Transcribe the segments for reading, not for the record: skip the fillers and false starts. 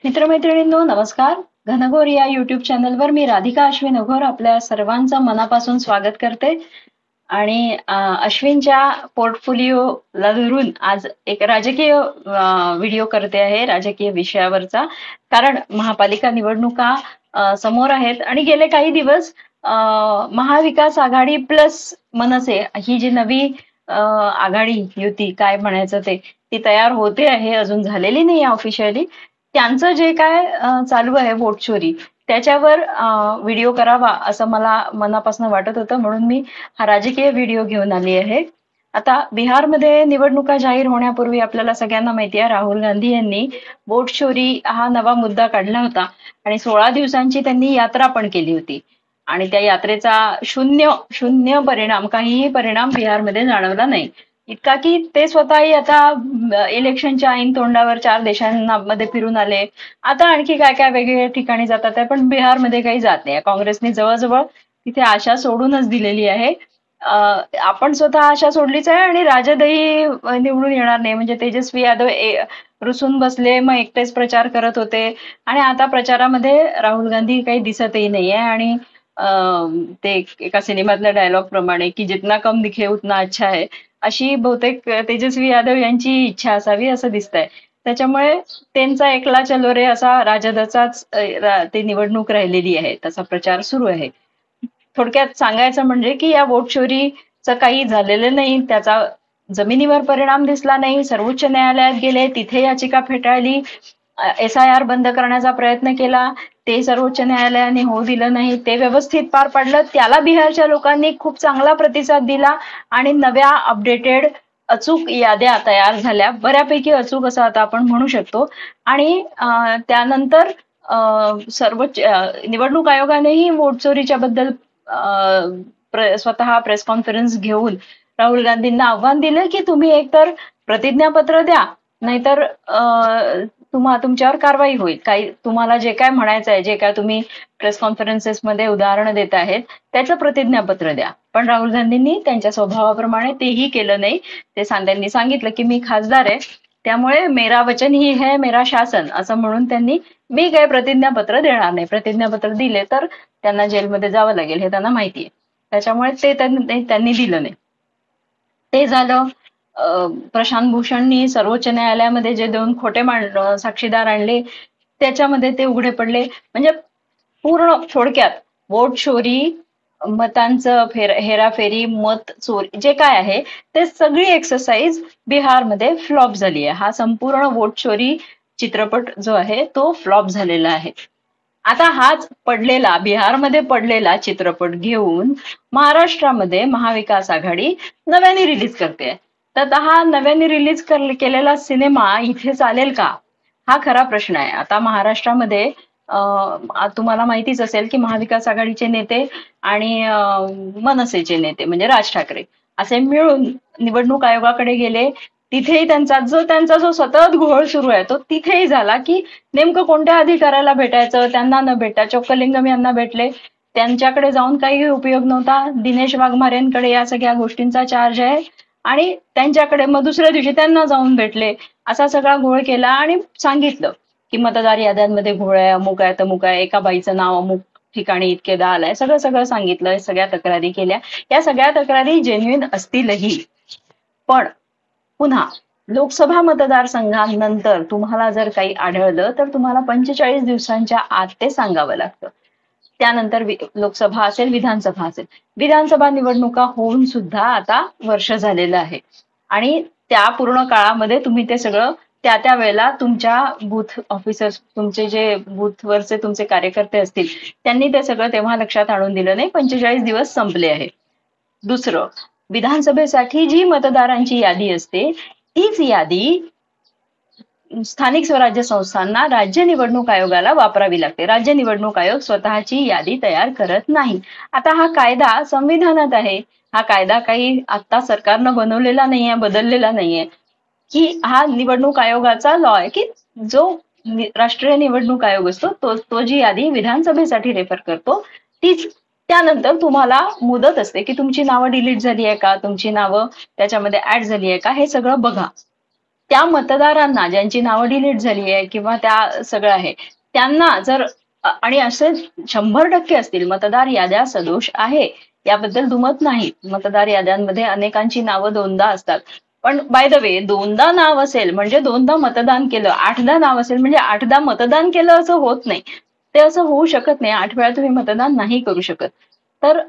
मित्रमैत्रिणींनो नमस्कार. घनघोर या युट्यूब चॅनलवर मी राधिका अश्विन अघोर आपल्या सर्वांचं मनापासून स्वागत करते. आणि अश्विनच्या पोर्टफोलिओला धरून आज एक राजकीय व्हिडिओ करते आहे, राजकीय विषयावरचा. कारण महापालिका निवडणुका समोर आहेत आणि गेले काही दिवस महाविकास आघाडी प्लस मनसे ही जी नवी आघाडी युती काय म्हणायचं ते ती तयार होते आहे, अजून झालेली नाही ऑफिशियली. त्यांचं जे काय चालू आहे वोट चोरी त्याच्यावर व्हिडिओ करावा असं मला मनापासून वाटत होतं, म्हणून मी हा राजकीय व्हिडिओ घेऊन आली आहे. आता बिहारमध्ये निवडणुका जाहीर होण्यापूर्वी आपल्याला सगळ्यांना माहिती आहे राहुल गांधी यांनी वोट चोरी हा नवा मुद्दा काढला होता आणि 16 दिवसांची त्यांनी यात्रा पण केली होती. आणि त्या यात्रेचा शून्य परिणाम, काहीही परिणाम बिहारमध्ये जाणवला नाही. इतका की ते स्वतःही आता इलेक्शनच्या ऐन तोंडावर 4 देशांमध्ये फिरून आले. आता आणखी काय काय वेगवेगळ्या ठिकाणी जातात आहे, पण बिहारमध्ये काही जात नाही. काँग्रेसने जवळजवळ तिथे आशा सोडूनच दिलेली आहे. आपण स्वतः आशा सोडलीच आहे आणि राजदही निवडून येणार नाही. म्हणजे तेजस्वी यादव रुसून बसले, मग एकटेच प्रचार करत होते आणि आता प्रचारामध्ये राहुल गांधी काही दिसतही नाहीये. आणि ते एका सिनेमातल्या डायलॉग प्रमाणे की जितना कम दिखे उतना अच्छा है, अशी बहुतेक तेजस्वी यादव यांची इच्छा असावी असं दिसतंय. त्याच्यामुळे त्यांचा एकला चलो रे असा राजदचाच ते निवडणूक राहिलेली आहे, तसा प्रचार सुरू आहे. थोडक्यात सांगायचं म्हणजे की या वोट चोरीचं काही झालेलं नाही, त्याचा जमिनीवर परिणाम दिसला नाही. सर्वोच्च न्यायालयात गेले, तिथे याचिका फेटाळली, SIR बंद करण्याचा प्रयत्न केला, ते सर्वोच्च न्यायालयाने होऊ दिलं नाही. ते व्यवस्थित पार पडलं, त्याला बिहारच्या लोकांनी खूप चांगला प्रतिसाद दिला आणि नव्या अपडेटेड अचूक याद्या तयार झाल्या, बऱ्यापैकी अचूक असं आता आपण म्हणू शकतो. आणि त्यानंतर सर्वोच्च निवडणूक आयोगानेही वोट चोरीच्या बद्दल स्वतः प्रेस कॉन्फरन्स घेऊन राहुल गांधींना आव्हान दिलं की तुम्ही एकतर प्रतिज्ञापत्र द्या, नाहीतर तुमच्यावर कारवाई होईल. काही तुम्हाला जे काय म्हणायचं आहे, जे काय तुम्ही प्रेस कॉन्फरन्सेसमध्ये उदाहरणं देत आहेत त्याचं प्रतिज्ञापत्र द्या. पण राहुल गांधींनी त्यांच्या स्वभावाप्रमाणे तेही केलं नाही. त्यांनी सांगितलं की मी खासदार आहे, त्यामुळे मेरा वचन ही है मेरा शासन असं म्हणून त्यांनी मी काही प्रतिज्ञापत्र देणार नाही. प्रतिज्ञापत्र दिले तर त्यांना जेलमध्ये जावं लागेल हे त्यांना माहिती आहे. त्याच्यामुळे ते त्यांनी दिलं नाही. ते झालं. प्रशांत भूषणनी सर्वोच्च न्यायालयामध्ये जे 2 खोटे साक्षीदार आणले त्याच्यामध्ये ते उघडे पडले. म्हणजे पूर्ण थोडक्यात वोट चोरी, मतांचं हेराफेरी, मत चोरी जे काय आहे ते सगळी एक्सरसाइज बिहारमध्ये फ्लॉप झाली आहे. हा संपूर्ण वोट चोरी चित्रपट जो आहे तो फ्लॉप झालेला आहे. आता हाच बिहारमध्ये पडलेला चित्रपट घेऊन महाराष्ट्रामध्ये महाविकास आघाडी नव्याने रिलीज करते. तर हा नव्याने रिलीज केलेला सिनेमा इथे चालेल का, हा खरा प्रश्न आहे. आता महाराष्ट्रामध्ये तुम्हाला माहितीच असेल की महाविकास आघाडीचे नेते आणि मनसेचे नेते म्हणजे राज ठाकरे असे मिळून निवडणूक आयोगाकडे गेले. तिथेही त्यांचा जो सतत घोळ सुरू आहे तो तिथेही झाला की नेमकं कोणत्या अधिकाऱ्याला भेटायचं, त्यांना न भेटा चोक्कलिंगम यांना भेटले, त्यांच्याकडे जाऊन काही उपयोग नव्हता. दिनेश वाघमारेंकडे या सगळ्या गोष्टींचा चार्ज आहे आणि त्यांच्याकडे मग दुसऱ्या दिवशी त्यांना जाऊन भेटले. असा सगळा घोळ केला आणि सांगितलं की मतदार याद्यांमध्ये घोळ आहे, अमुक आहे तमुक आहे, एका बाईचं नाव अमुक ठिकाणी इतकेदा आलंय, सगळं सांगितलं, सगळ्या तक्रारी केल्या. या सगळ्या तक्रारी जेन्युइन असतीलही, पण पुन्हा लोकसभा मतदारसंघानंतर तुम्हाला जर काही आढळलं तर तुम्हाला 45 दिवसांच्या आत ते सांगावं लागतं. त्यानंतर लोकसभा असेल, विधानसभा असेल. विधानसभा निवडणुका होऊन सुद्धा आता वर्ष झालेलं आहे आणि त्या पूर्ण काळामध्ये तुम्ही ते सगळं त्या वेळेला तुमच्या बूथ ऑफिसर्स, तुमचे जे बूथवरचे तुमचे कार्यकर्ते असतील त्यांनी ते सगळं तेव्हा लक्षात आणून दिलं नाही. 45 दिवस संपले आहे. दुसरं, विधानसभेसाठी जी मतदारांची यादी असते तीच यादी स्थानिक स्वराज्य संस्थांना राज्य निवडणूक आयोगाला वापरावी लागते. राज्य निवडणूक आयोग स्वतःची यादी तयार करत नाही. आता हा कायदा संविधानात आहे. हा कायदा काही आता सरकारनं बनवलेला नाहीये, बदललेला नाहीये, की हा निवडणूक आयोगाचा लॉ आहे की जो राष्ट्रीय निवडणूक आयोग असतो तो जी यादी विधानसभेसाठी रेफर करतो तीच. त्यानंतर तुम्हाला मुदत असते की तुमची नावं डिलीट झाली आहे का, तुमची नावं त्याच्यामध्ये ऍड झाली आहे का, हे सगळं बघा. त्या मतदारांना ज्यांची नावं डिलीट झाली आहे किंवा त्या सगळं आहे त्यांना जर आणि असे 100% असतील मतदार याद्या सदोष आहे याबद्दल दुमत नाही. मतदार याद्यांमध्ये अनेकांची नावं दोनदा असतात. पण बाय द वे दोनदा नाव असेल म्हणजे दोनदा मतदान केलं, 8दा नाव असेल म्हणजे 8दा मतदान केलं असं होत नाही. ते असं होऊ शकत नाही. 8 वेळा तुम्ही मतदान नाही करू शकत. तर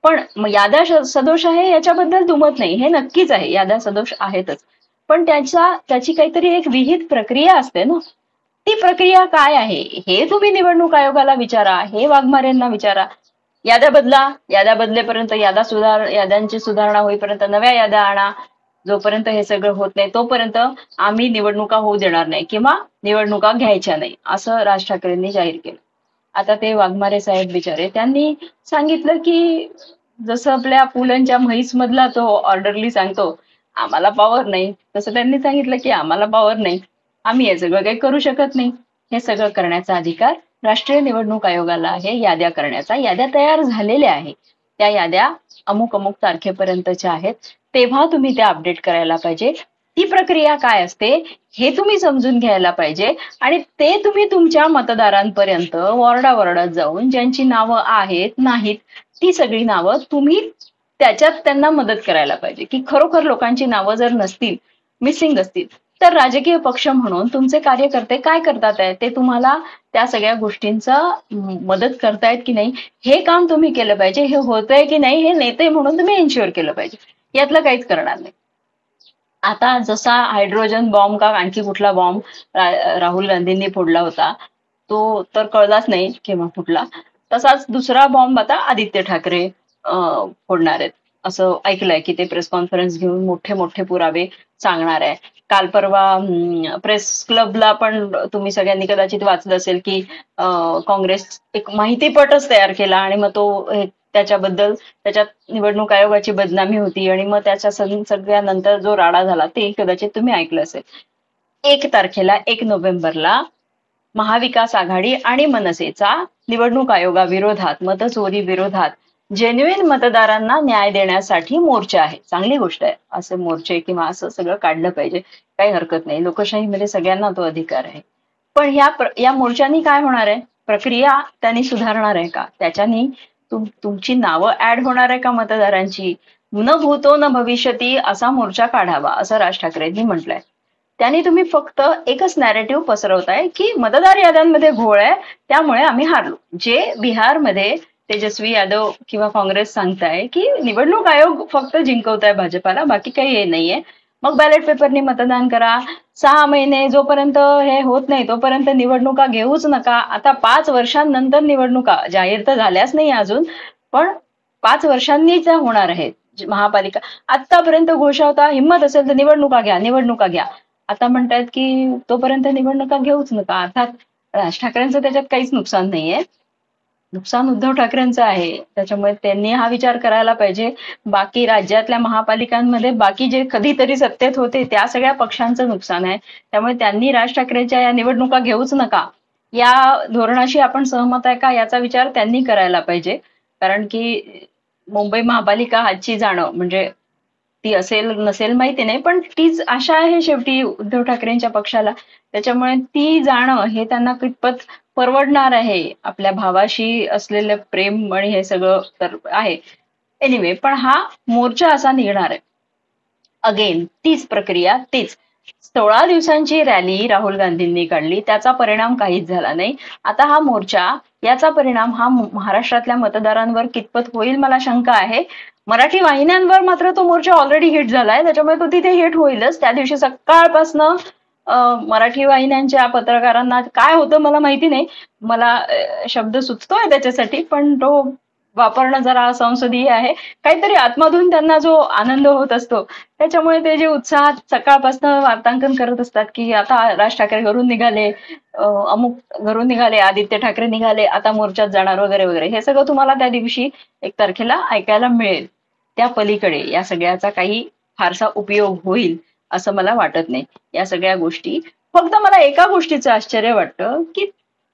पण याद्या सदोष आहे याच्याबद्दल दुमत नाही, हे नक्कीच आहे, याद्या सदोष आहेतच. पण त्याची काहीतरी एक विहित प्रक्रिया असते ना. ती प्रक्रिया काय आहे हे तुम्ही निवडणूक आयोगाला विचारा, हे वाघमारेंना विचारा. याद्या बदला, याद्या बदलेपर्यंत याद्यांची सुधारणा होईपर्यंत नव्या याद्या आणा. जोपर्यंत हे सगळं होत नाही तोपर्यंत आम्ही निवडणुका होऊ देणार नाही किंवा निवडणुका घ्यायच्या नाही, असं राज ठाकरेंनी जाहीर केलं. आता ते वाघमारे साहेब बिचारे त्यांनी सांगितलं की जसं आपल्या पुलंच्या म्हैस मधला तो ऑर्डरली सांगतो आम्हाला पॉवर नाही, तसं त्यांनी सांगितलं की आम्हाला पॉवर नाही, आम्ही हे सगळं काही करू शकत नाही. हे सगळं करण्याचा अधिकार राष्ट्रीय निवडणूक आयोगाला आहे, याद्या करण्याचा. याद्या तयार झालेल्या आहे, त्या याद्या अमुक अमुक तारखेपर्यंतच्या आहेत, तेव्हा तुम्ही त्या अपडेट करायला पाहिजे. ती प्रक्रिया काय असते हे तुम्ही समजून घ्यायला पाहिजे आणि ते तुम्ही तुमच्या मतदारांपर्यंत वॉर्डावॉर्डात जाऊन ज्यांची नावं आहेत नाहीत ती सगळी नावं तुम्ही त्याच्यात त्यांना मदत करायला पाहिजे. की खरोखर लोकांची नावं जर नसतील, मिसिंग असतील, तर राजकीय पक्ष म्हणून तुमचे कार्यकर्ते काय करतात आहे ते तुम्हाला त्या सगळ्या गोष्टींचा मदत करतायत की नाही हे काम तुम्ही केलं पाहिजे. हे होतंय की नाही हे नेते म्हणून तुम्ही इन्श्युअर केलं पाहिजे. यातलं काहीच करणार नाही. आता जसा हायड्रोजन बॉम्ब का आणखी कुठला बॉम्ब राहुल गांधींनी फोडला होता तो तर कळलाच नाही केव्हा फुटला, तसाच दुसरा बॉम्ब आता आदित्य ठाकरे फोडणार आहेत असं ऐकलंय की ते प्रेस कॉन्फरन्स घेऊन मोठे मोठे पुरावे सांगणार आहे. काल परवा प्रेस क्लबला पण तुम्ही सगळ्यांनी कदाचित वाचलं असेल की काँग्रेस एक माहितीपटच तयार केला आणि मग तो त्याच्याबद्दल त्याच्यात निवडणूक आयोगाची बदनामी होती आणि मग त्याच्या सगळ्यानंतर जो राडा झाला ते कदाचित तुम्ही ऐकलं असेल. 1 तारखेला 1 नोव्हेंबरला महाविकास आघाडी आणि मनसेचा निवडणूक आयोगाविरोधात मतचोरी विरोधात जेन्युइन मतदारांना न्याय देण्यासाठी मोर्चा आहे. चांगली गोष्ट आहे, असे मोर्चे किंवा असं सगळं काढलं पाहिजे, काही हरकत नाही. लोकशाहीमध्ये सगळ्यांना तो अधिकार आहे. पण या मोर्चानी काय होणार आहे, प्रक्रिया त्यांनी सुधारणार आहे का, त्याच्यानी तुमची नावं ऍड होणार आहे का मतदारांची. न भूतो न भविष्यती असा मोर्चा काढावा असं राज ठाकरेंनी म्हटलंय. त्यांनी तुम्ही फक्त एकच नॅरेटिव्ह पसरवताय की मतदार याद्यांमध्ये घोळ आहे त्यामुळे आम्ही हारलो. जे बिहारमध्ये तेजस्वी यादव किंवा काँग्रेस सांगताय की निवडणूक आयोग फक्त जिंकवताय भाजपाला, बाकी काही हे नाहीये, मग बॅलेट पेपरनी मतदान करा, 6 महिने जोपर्यंत हे होत नाही तोपर्यंत निवडणुका घेऊच नका. आता 5 वर्षांनंतर निवडणुका जाहीर तर झाल्याच नाही अजून, पण 5 वर्षांनीच होणार आहेत महापालिका. आतापर्यंत घोषवता हिंमत असेल तर निवडणुका घ्या, निवडणुका घ्या. आता म्हणतायत की तोपर्यंत निवडणुका घेऊच नका. अर्थात राज ठाकरेंचं त्याच्यात काहीच नुकसान नाहीये, नुकसान उद्धव ठाकरेंचं आहे. त्याच्यामुळे त्यांनी हा विचार करायला पाहिजे. बाकी राज्यातल्या महापालिकांमध्ये बाकी जे कधीतरी सत्तेत होते त्या सगळ्या पक्षांचं नुकसान आहे. त्यामुळे त्यांनी राज ठाकरेंच्या या निवडणुका घेऊच नका या धोरणाशी आपण सहमत आहे का याचा विचार त्यांनी करायला पाहिजे. कारण की मुंबई महापालिका हातची जाणं म्हणजे ती असेल नसेल माहिती नाही, पण तीच आशा आहे शेवटी उद्धव ठाकरेंच्या पक्षाला. त्याच्यामुळे ती जाणं हे त्यांना कितपत परवडणार आहे, आपल्या भावाशी असलेलं प्रेम आणि हे सगळं तर आहे. एनिवे, पण हा मोर्चा असा निघणार आहे. अगेन तीच प्रक्रिया, तीच 16 दिवसांची रॅली राहुल गांधींनी काढली, त्याचा परिणाम काहीच झाला नाही. आता हा मोर्चा, याचा परिणाम हा महाराष्ट्रातल्या मतदारांवर कितपत होईल मला शंका आहे. मराठी वाहिन्यांवर मात्र तो मोर्चा ऑलरेडी हिट झालाय, त्याच्यामुळे तो तिथे हिट होईलच. त्या दिवशी सकाळपासनं मराठी वाहिन्यांच्या पत्रकारांना काय होतं मला माहिती नाही, मला शब्द सुचतोय त्याच्यासाठी, पण तो वापरणं जरा संसदीय आहे. काहीतरी आत्माधून त्यांना जो आनंद होत असतो त्याच्यामुळे ते जे उत्साहात सकाळपासून वार्तांकन करत असतात की आता राज ठाकरे घरून निघाले, अमुक घरून निघाले, आदित्य ठाकरे निघाले, आता मोर्चात जाणार वगैरे वगैरे, हे सगळं तुम्हाला त्या दिवशी 1 तारखेला ऐकायला मिळेल. त्या पलीकडे या सगळ्याचा काही फारसा उपयोग होईल असं मला वाटत नाही. या सगळ्या गोष्टी, फक्त मला एका गोष्टीचं आश्चर्य वाटतं की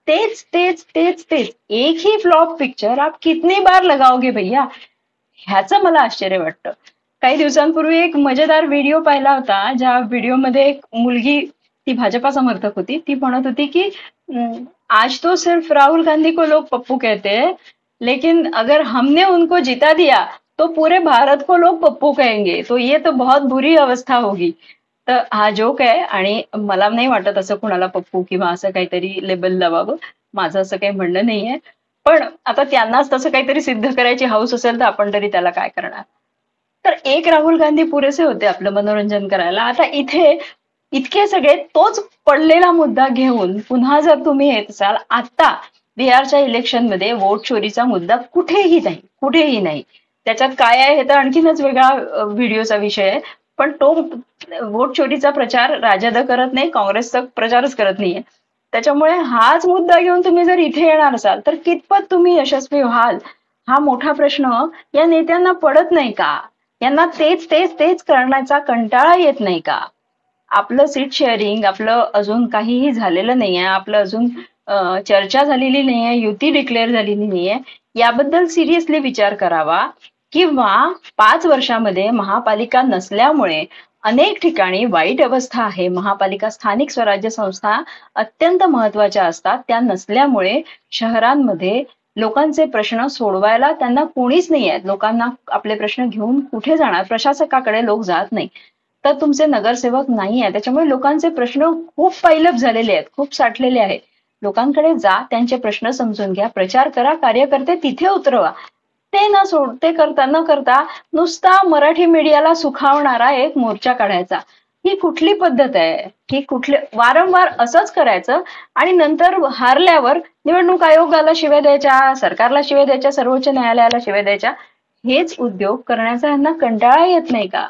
तेच तेच तेच तेच एक ही फ्लॉप पिक्चर आप कितनी बार लगाओगे भैया, ह्याचं मला आश्चर्य वाटतं. काही दिवसांपूर्वी एक मजेदार व्हिडिओ पाहिला होता, ज्या व्हिडिओमध्ये एक मुलगी, ती भाजपा समर्थक होती, ती म्हणत होती की आज तो सिर्फ राहुल गांधी को लोग पप्पू कहते हैं, लेकिन अगर हमने उनको जिता दिया तो पूरे भारत को लोग पप्पू कहेंगे, तो ये तो बहुत बुरी अवस्था होगी. तर हा जोक आहे आणि मला नाही वाटत असं कुणाला पप्पू किंवा असं काहीतरी लेबल लावावं. माझं असं काही म्हणणं नाहीये. पण आता त्यांनाच तसं काहीतरी सिद्ध करायची हौस असेल तर आपण तरी त्याला काय करणार. तर एक राहुल गांधी पुरेसे होते आपलं मनोरंजन करायला. आता इथे इतके सगळे तोच पडलेला मुद्दा घेऊन पुन्हा जर तुम्ही येत असाल, आता बिहारच्या इलेक्शनमध्ये वोट चोरीचा मुद्दा कुठेही नाही, कुठेही नाही. त्याच्यात काय आहे हे तर आणखीनच वेगळा व्हिडिओचा विषय आहे. पण तो वोट चोरीचा प्रचार राजद करत नाही, काँग्रेसचा प्रचारच करत नाहीये. त्याच्यामुळे हाच मुद्दा घेऊन तुम्ही जर इथे येणार असाल तर कितपत तुम्ही यशस्वी व्हाल हा मोठा प्रश्न या नेत्यांना पडत नाही का? यांना तेच तेच तेच करण्याचा कंटाळा येत नाही का? आपलं सीट शेअरिंग, आपलं अजून काहीही झालेलं नाहीये, आपलं अजून चर्चा झालेली नाहीये, युती डिक्लेअर झालेली नाहीये, याबद्दल सिरियसली विचार करावा. किंवा 5 वर्षामध्ये महापालिका नसल्यामुळे अनेक ठिकाणी वाईट अवस्था आहे. महापालिका स्थानिक स्वराज्य संस्था अत्यंत महत्वाच्या असतात, त्या नसल्यामुळे शहरांमध्ये लोकांचे प्रश्न सोडवायला त्यांना कोणीच नाही आहेत. लोकांना आपले प्रश्न घेऊन कुठे जाणार, प्रशासकाकडे लोक जात नाही. तर तुमचे नगरसेवक नाही आहे, त्याच्यामुळे लोकांचे प्रश्न खूप पायलप झालेले आहेत, खूप साठलेले आहेत. लोकांकडे जा, त्यांचे प्रश्न समजून घ्या, प्रचार करा, कार्यकर्ते तिथे उतरवा. ते ते न करता नुसता मराठी मीडियाला सुखावणारा एक मोर्चा काढायचा, ही कुठली पद्धत आहे? ही कुठले वारंवार असंच करायचं आणि नंतर हारल्यावर निवडणूक आयोगाला शिव्या द्यायच्या, सरकारला शिव्या द्यायच्या, सर्वोच्च न्यायालयाला शिव्या द्यायच्या. हेच उद्योग करण्याचा यांना कंटाळा येत नाही का?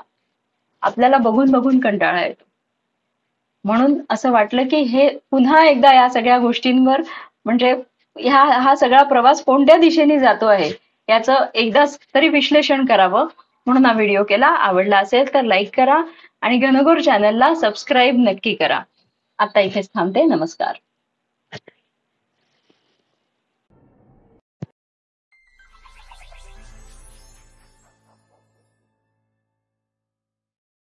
आपल्याला बघून बघून कंटाळा येतो. म्हणून असं वाटलं की हे पुन्हा एकदा या सगळ्या गोष्टींवर, म्हणजे हा सगळा प्रवास कोणत्या दिशेने जातो आहे याचं एकदा तरी विश्लेषण करावं, म्हणून हा व्हिडिओ केला. आवडला असेल तर लाईक करा आणि घनघोर चॅनलला सबस्क्राईब नक्की करा. आता इथेच थांबते. नमस्कार.